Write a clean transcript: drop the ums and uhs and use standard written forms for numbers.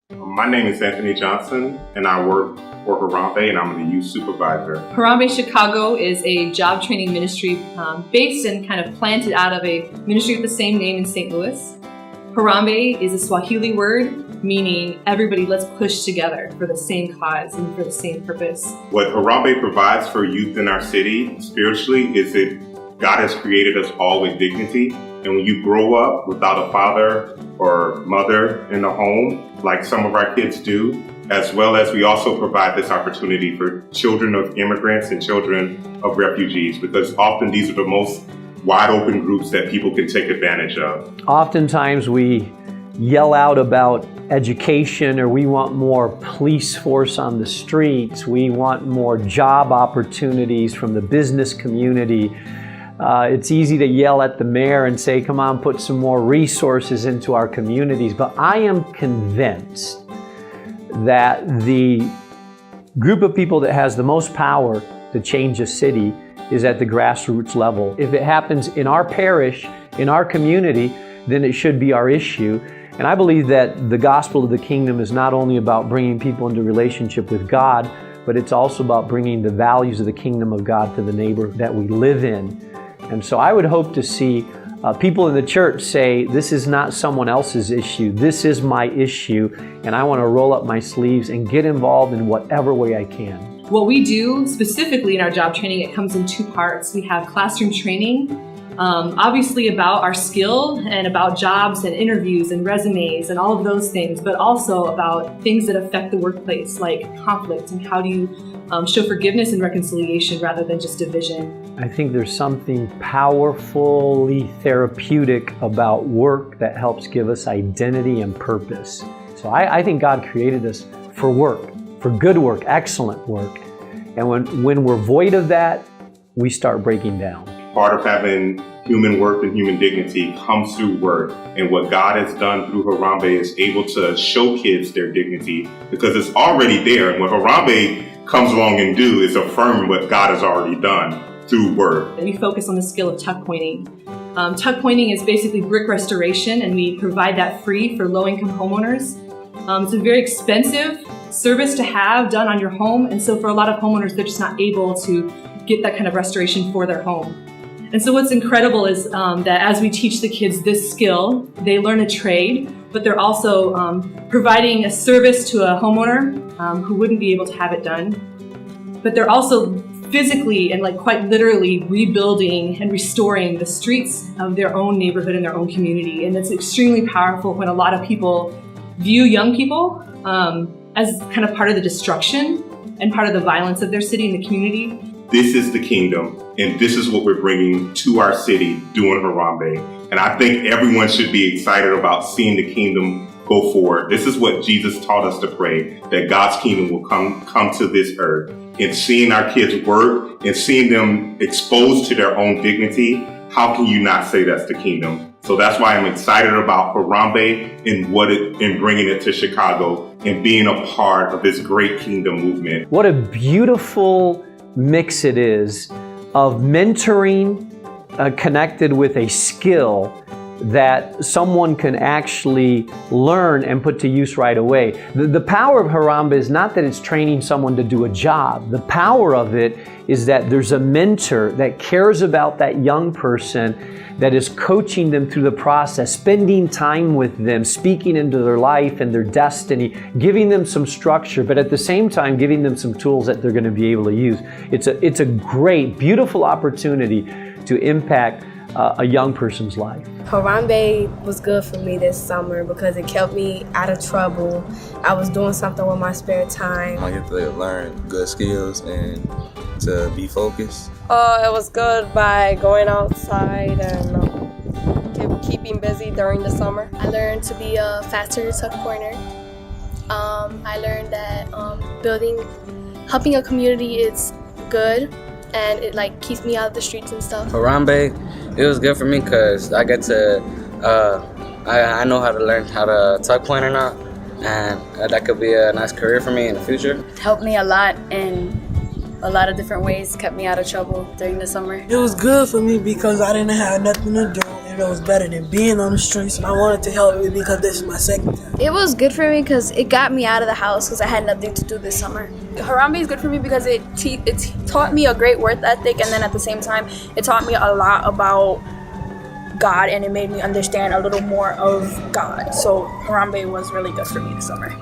My name is Anthony Johnson, and I work for Harambee, and I'm the youth supervisor. Harambee Chicago is a job training ministry based and kind of planted out of a ministry with the same name in St. Louis. Harambee is a Swahili word meaning everybody, let's push together for the same cause and for the same purpose. What Harambee provides for youth in our city spiritually is that God has created us all with dignity. And when you grow up without a father or mother in the home, like some of our kids do, as well as we also provide this opportunity for children of immigrants and children of refugees, because often these are the most wide open groups that people can take advantage of. Oftentimes we yell out about education, or we want more police force on the streets, we want more job opportunities from the business community. It's easy to yell at the mayor and say, come on, put some more resources into our communities. But I am convinced that the group of people that has the most power to change a city is at the grassroots level. If it happens in our parish, in our community, then it should be our issue. And I believe that the gospel of the kingdom is not only about bringing people into relationship with God, but it's also about bringing the values of the kingdom of God to the neighbor that we live in. And so I would hope to see people in the church say, this is not someone else's issue, this is my issue, and I want to roll up my sleeves and get involved in whatever way I can. What we do specifically in our job training, it comes in two parts. We have classroom training, obviously about our skill and about jobs and interviews and resumes and all of those things, but also about things that affect the workplace, like conflict and how do you show forgiveness and reconciliation rather than just division. I think there's something powerfully therapeutic about work that helps give us identity and purpose. So I think God created us for work, for good work, excellent work. And when we're void of that, we start breaking down. Part of having human worth and human dignity comes through work. And what God has done through Harambee is able to show kids their dignity because it's already there. And what Harambee comes along and do is affirm what God has already done through work. We focus on the skill of tuck pointing. Tuck pointing is basically brick restoration, and we provide that free for low-income homeowners. It's a very expensive service to have done on your home, and so for a lot of homeowners, they're just not able to get that kind of restoration for their home. And so what's incredible is that as we teach the kids this skill, they learn a trade, but they're also providing a service to a homeowner who wouldn't be able to have it done. But they're also physically and quite literally rebuilding and restoring the streets of their own neighborhood and their own community. And it's extremely powerful when a lot of people view young people as kind of part of the destruction and part of the violence of their city and the community. This is the kingdom, and this is what we're bringing to our city doing Harambee. And I think everyone should be excited about seeing the kingdom go forward. This is what Jesus taught us to pray, that God's kingdom will come to this earth. And seeing our kids work and seeing them exposed to their own dignity, how can you not say that's the kingdom? So that's why I'm excited about Harambee and bringing it to Chicago and being a part of this great kingdom movement. What a beautiful mix it is of mentoring connected with a skill that someone can actually learn and put to use right away. The power of Harambee is not that it's training someone to do a job. The power of it is that there's a mentor that cares about that young person, that is coaching them through the process, spending time with them, speaking into their life and their destiny, giving them some structure, but at the same time giving them some tools that they're going to be able to use. It's a great, beautiful opportunity to impact a young person's life. Harambee was good for me this summer because it kept me out of trouble. I was doing something with my spare time. I get to learn good skills and to be focused. It was good by going outside and keeping busy during the summer. I learned to be a faster tuck pointer. I learned that helping a community is good, and it keeps me out of the streets and stuff. Harambee, it was good for me because I get to, I know how to learn how to tuck point or not, and that could be a nice career for me in the future. It helped me a lot in a lot of different ways, kept me out of trouble during the summer. It was good for me because I didn't have nothing to do, and it was better than being on the streets, and I wanted to help it because this is my second time. It was good for me because it got me out of the house because I had nothing to do this summer. Harambee is good for me because it taught me a great work ethic, and then at the same time, it taught me a lot about God, and it made me understand a little more of God. So Harambee was really good for me this summer.